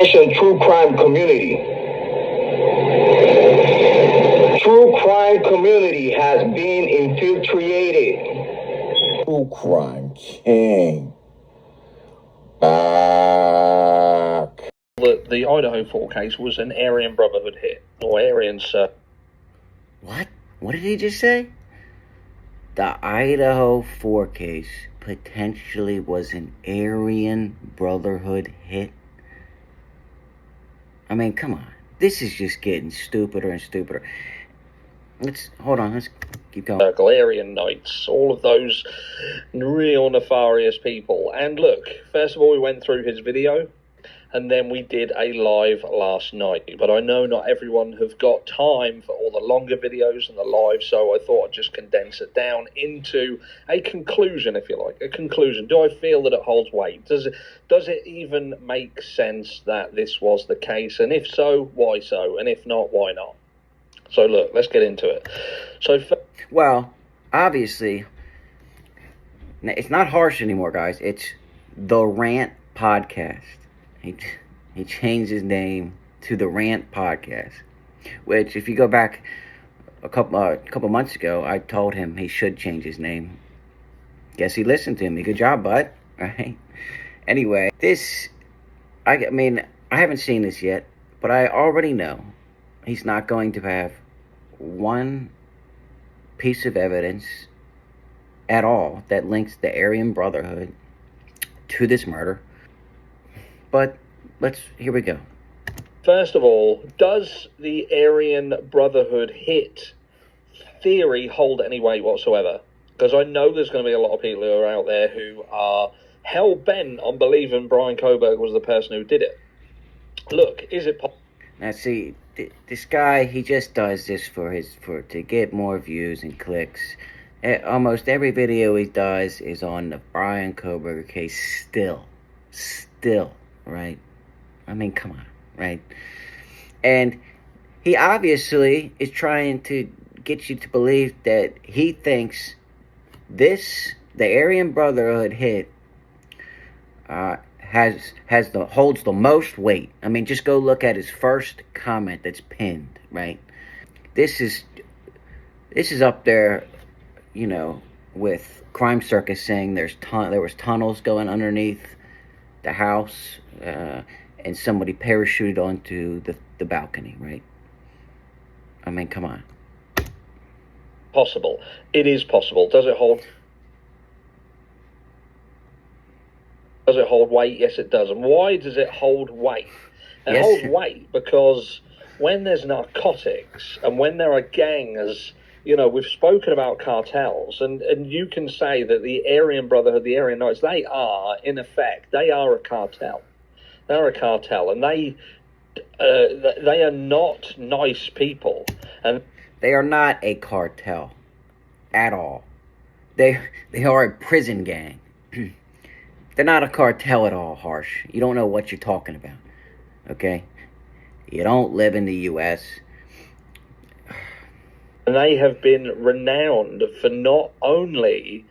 True crime community. True crime community has been infiltrated. True crime king. Back. The Idaho 4 case was an Aryan Brotherhood hit, or Aryan, sir. What? What did he just say? The Idaho 4 case potentially was an Aryan Brotherhood hit? I mean, come on. This is just getting stupider and stupider. Let's keep going. Aryan Knights, all of those real nefarious people. And look, first of all, we went through his video, and then we did a live last night. But I know not everyone have got time for all the longer videos and the live, so I thought I'd just condense it down into a conclusion, if you like. A conclusion. Do I feel that it holds weight? Does it even make sense that this was the case? And if so, why so? And if not, why not? So look, let's get into it. Well, obviously, it's not harsh anymore, guys. It's the Rant Podcast. He changed his name to the Rant Podcast, which, if you go back a couple months ago, I told him he should change his name. Guess he listened to me. Good job, bud. All right. Anyway, I mean, I haven't seen this yet, but I already know he's not going to have one piece of evidence at all that links the Aryan Brotherhood to this murder. But here we go. First of all, does the Aryan Brotherhood hit theory hold any weight whatsoever? Because I know there's going to be a lot of people who are out there who are hell-bent on believing Bryan Kohberger was the person who did it. Look, is it possible? Now, see, this guy, he just does this to get more views and clicks. Almost every video he does is on the Bryan Kohberger case still, right? I mean, come on, right? And he obviously is trying to get you to believe that he thinks the Aryan Brotherhood hit, holds the most weight. I mean, just go look at his first comment that's pinned, right? This is up there, you know, with Crime Circus saying there was tunnels going underneath the house, and somebody parachuted onto the balcony, right? I mean, come on. Possible. It is possible. Does it hold weight? Yes, it does. And why does it hold weight? It holds weight because when there's narcotics and when there are gangs, you know, we've spoken about cartels, and you can say that the Aryan Brotherhood, the Aryan Knights, they are, in effect, they are a cartel. They're a cartel, and they are not nice people. And they are not a cartel at all. They are a prison gang. They're not a cartel at all, Harsh. You don't know what you're talking about, okay? You don't live in the U.S. And they have been renowned for not only,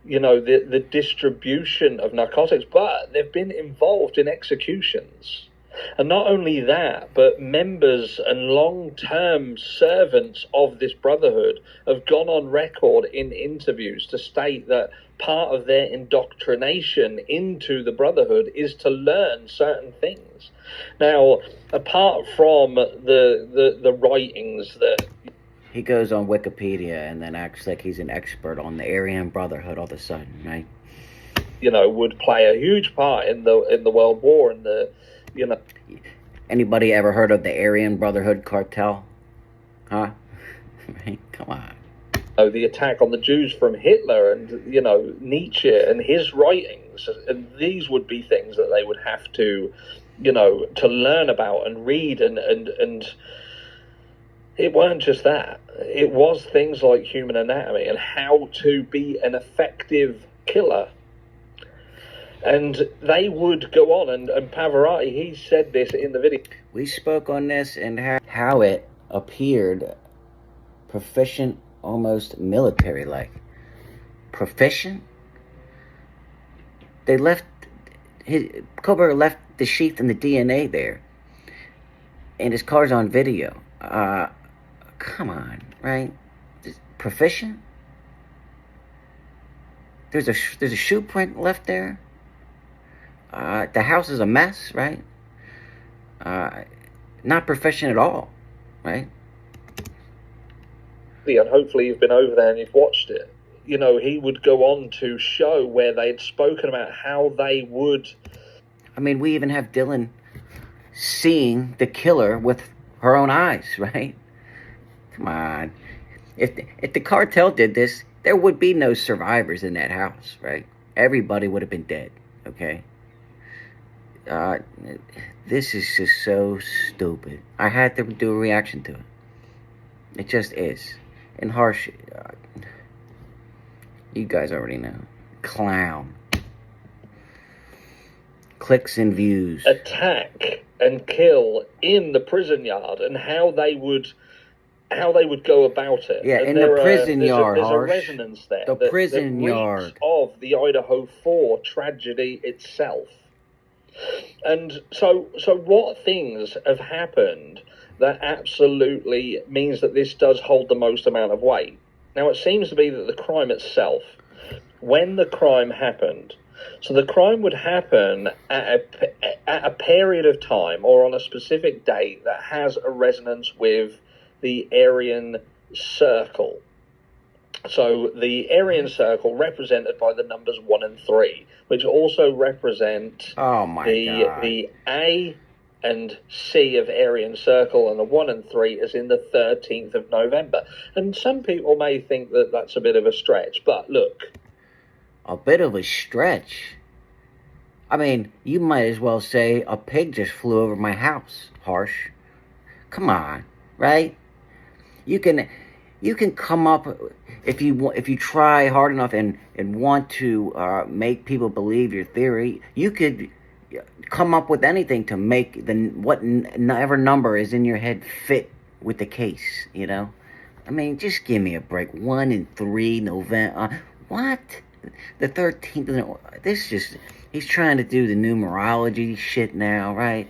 you know, the distribution of narcotics, but they've been involved in executions. And not only that, but members and long-term servants of this brotherhood have gone on record in interviews to state that part of their indoctrination into the brotherhood is to learn certain things. Now, apart from the writings that... He goes on Wikipedia and then acts like he's an expert on the Aryan Brotherhood all of a sudden, right? You know, would play a huge part in the World War and the, you know... Anybody ever heard of the Aryan Brotherhood cartel? Huh? Come on. The attack on the Jews from Hitler and, you know, Nietzsche and his writings. And these would be things that they would have to, you know, to learn about and read. And it weren't just that. It was things like human anatomy and how to be an effective killer. And they would go on, and Pavarotti, he said this in the video. We spoke on this and how it appeared proficient, almost military-like. Proficient? Kohberger left the sheath and the DNA there. And his car's on video. Come on, right? Proficient? There's a shoe print left there. The house is a mess, right? Not proficient at all, right? And hopefully you've been over there and you've watched it. You know, he would go on to show where they'd spoken about how they would... I mean, we even have Dylan seeing the killer with her own eyes, right? Come on. If the cartel did this, there would be no survivors in that house, right? Everybody would have been dead, okay? This is just so stupid. I had to do a reaction to it. It just is. And harsh. You guys already know. Clown. Clicks and views. Attack and kill in the prison yard, and how they would go about it. Yeah, and in the prison yard, there's Harsh. a resonance there. The prison reeks yard of the Idaho 4 tragedy itself. And so what things have happened that absolutely means that this does hold the most amount of weight? Now, it seems to be that the crime itself, when the crime happened, so the crime would happen at a period of time or on a specific date that has a resonance with the Aryan circle. So the Aryan circle represented by the numbers 1 and 3, which also represent the A and C of Aryan circle, and the 1 and 3 is in the 13th of November. And some people may think that that's a bit of a stretch, but look. A bit of a stretch? I mean, you might as well say a pig just flew over my house, Harsh. Come on, right? You can come up, if you try hard enough and want to make people believe your theory, you could come up with anything to make whatever number is in your head fit with the case, you know? I mean, just give me a break. 1 and 3 November. What? The 13th? This just... He's trying to do the numerology shit now, right?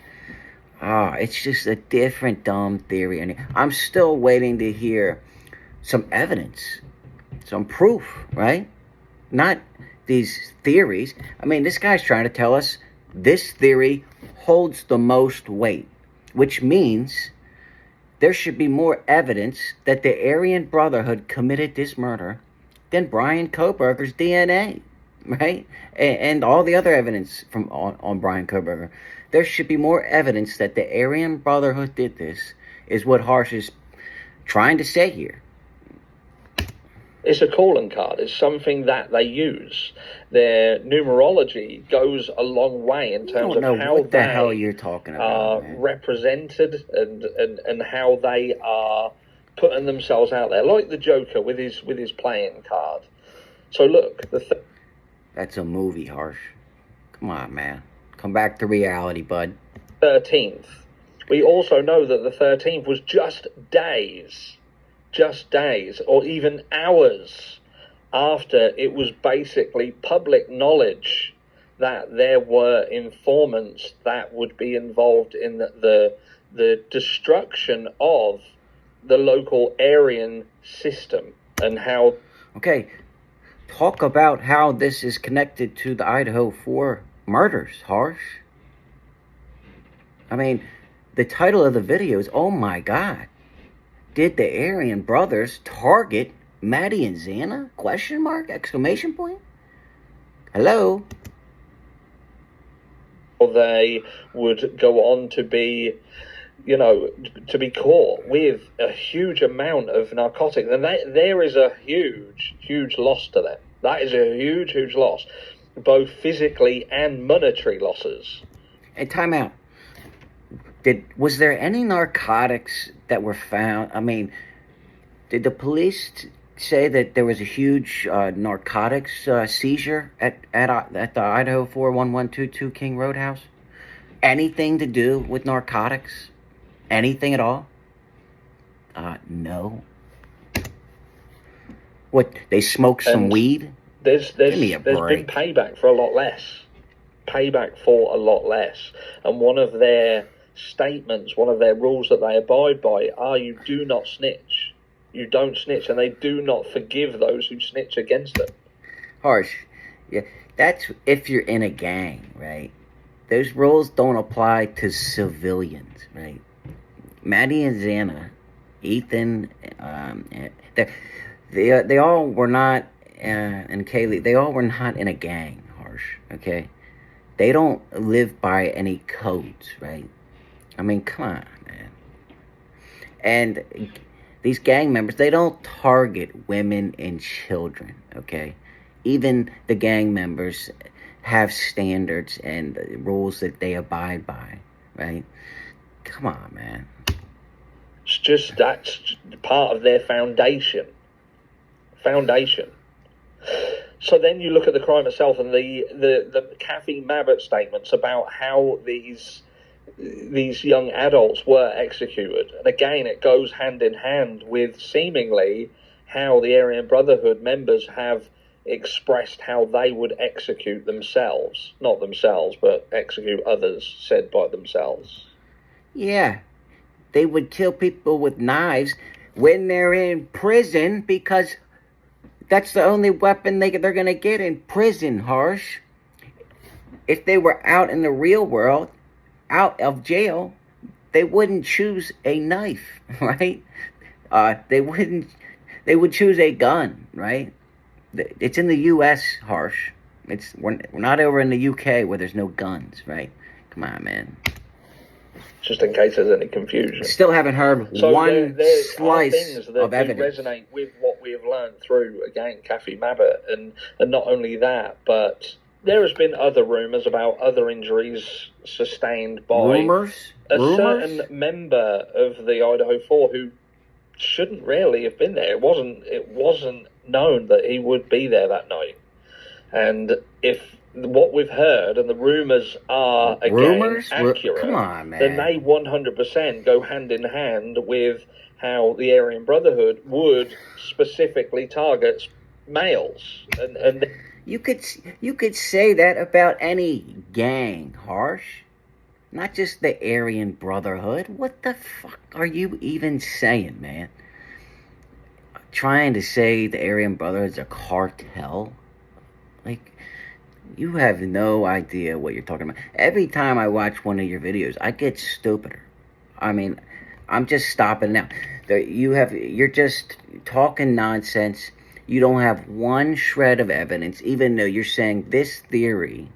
It's just a different dumb theory. And I'm still waiting to hear some evidence, some proof, right? Not these theories. I mean, this guy's trying to tell us this theory holds the most weight, which means there should be more evidence that the Aryan Brotherhood committed this murder than Bryan Kohberger's DNA, right? And all the other evidence from on Bryan Kohberger. There should be more evidence that the Aryan Brotherhood did this, is what Harsh is trying to say here. It's a calling card. It's something that they use. Their numerology goes a long way in terms of how what the hell you're talking about, are represented and how they are putting themselves out there, like the Joker with his playing card. So look, that's a movie, Harsh. Come on, man. Come back to reality, bud. 13th. We also know that the 13th was just days, or even hours after it was basically public knowledge that there were informants that would be involved in the destruction of the local Aryan system and how... Okay, talk about how this is connected to the Idaho 4 murders, Harsh. I mean, the title of the video is, oh my God. Did the Aryan brothers target Maddie and Xana? Question mark? Exclamation point? Hello? They would go on to be, to be caught with a huge amount of narcotics. And there is a huge, huge loss to them. That is a huge, huge loss. Both physically and monetary losses. Hey, time out. Was there any narcotics that were found? I mean, did the police say that there was a huge narcotics seizure at the Idaho 41122 King Roadhouse? Anything to do with narcotics? Anything at all? No. What, they smoked some weed? There's been payback for a lot less. payback for a lot less. And one of their statements, one of their rules that they abide by are you do not snitch. You don't snitch, and they do not forgive those who snitch against them. Harsh. Yeah, that's if you're in a gang, right? Those rules don't apply to civilians, right? Maddie and Xana, Ethan, they all were not, and Kaylee, they all were not in a gang, Harsh, okay? They don't live by any codes, right? I mean, come on, man. And these gang members, they don't target women and children, okay? Even the gang members have standards and rules that they abide by, right? Come on, man. It's just, that's part of their foundation. So then you look at the crime itself and the Kathy Mabbutt statements about how these young adults were executed. And again, it goes hand in hand with seemingly how the Aryan Brotherhood members have expressed how they would execute themselves. Not themselves, but execute others, said by themselves. Yeah, they would kill people with knives when they're in prison because that's the only weapon they're going to get in prison, Harsh. If they were out in the real world, out of jail, they wouldn't choose a knife, right? They would choose a gun, right? It's in the U.S., Harsh. We're not over in the U.K. where there's no guns, right? Come on, man. Just in case there's any confusion. Still haven't heard one slice of evidence. Do resonate with what we have learned through, again, Kathy Mabbutt. And not only that, but there has been other rumours about other injuries sustained by a certain member of the Idaho 4 who shouldn't really have been there. It wasn't known that he would be there that night. And if what we've heard and the rumours are again accurate, come on, man, then they 100% go hand in hand with how the Aryan Brotherhood would specifically target males. And you could say that about any gang, Harsh. Not just the Aryan Brotherhood. What the fuck are you even saying, man? Trying to say the Aryan Brotherhood's a cartel? Like, you have no idea what you're talking about. Every time I watch one of your videos, I get stupider. I mean, I'm just stopping now. You're just talking nonsense. You don't have one shred of evidence, even though you're saying this theory,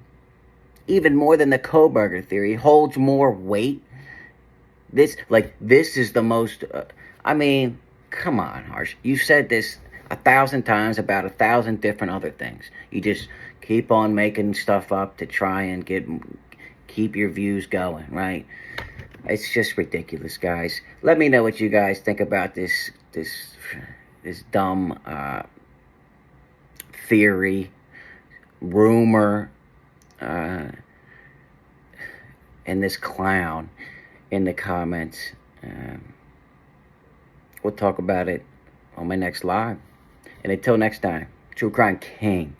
even more than the Kohberger theory, holds more weight. This is the most, I mean, come on, Harsh. You've said this 1,000 times about 1,000 different other things. You just keep on making stuff up to try and keep your views going, right? It's just ridiculous, guys. Let me know what you guys think about this dumb theory, rumor, and this clown in the comments. We'll talk about it on my next live. And until next time, True Crime King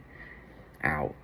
out.